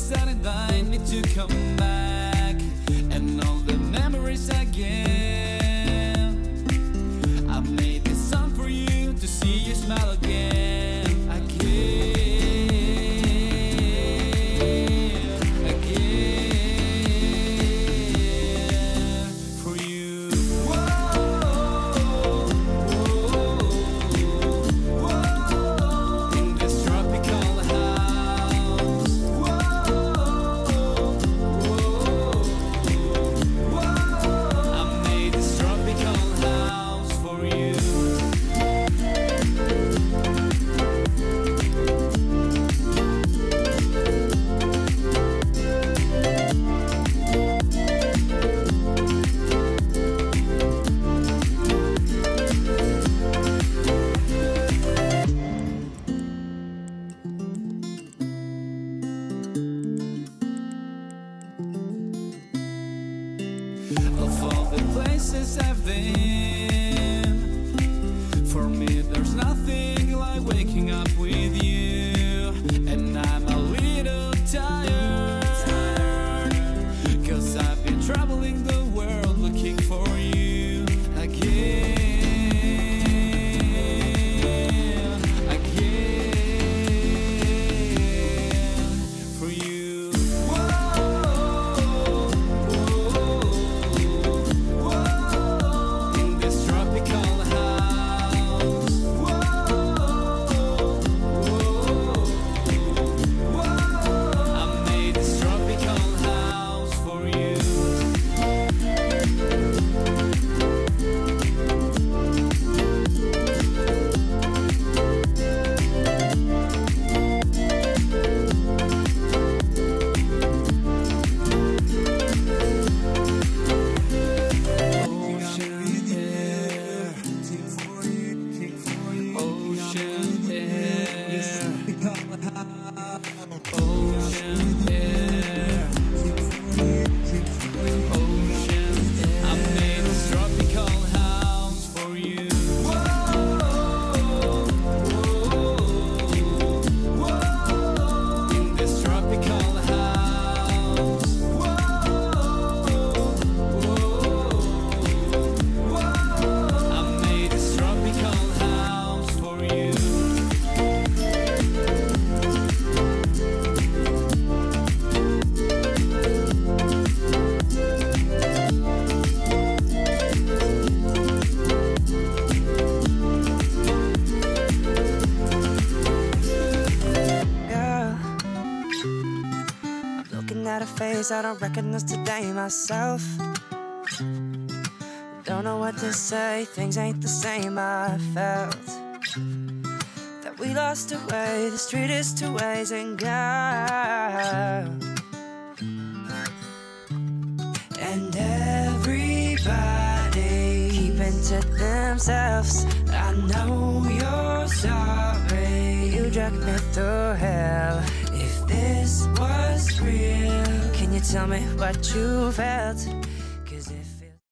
memories that invite me to come back, and all the memories again. I made this song for you to see you smile again. For you. In this tropical house. I made this tropical house for you. Of all the places I've been, for me there's nothing like waking up with you. And I'm a little tired, 'cause I've been traveling the world looking for you again. For you. In this tropical house. I made this tropical house for you. At a face I don't recognize today myself. Don't know what to say, things ain't the same. I felt that we lost our way, the street is two ways and go. And everybody keeping to themselves. I know you're sorry, you dragged me through hell. If this was real, can you tell me what you felt?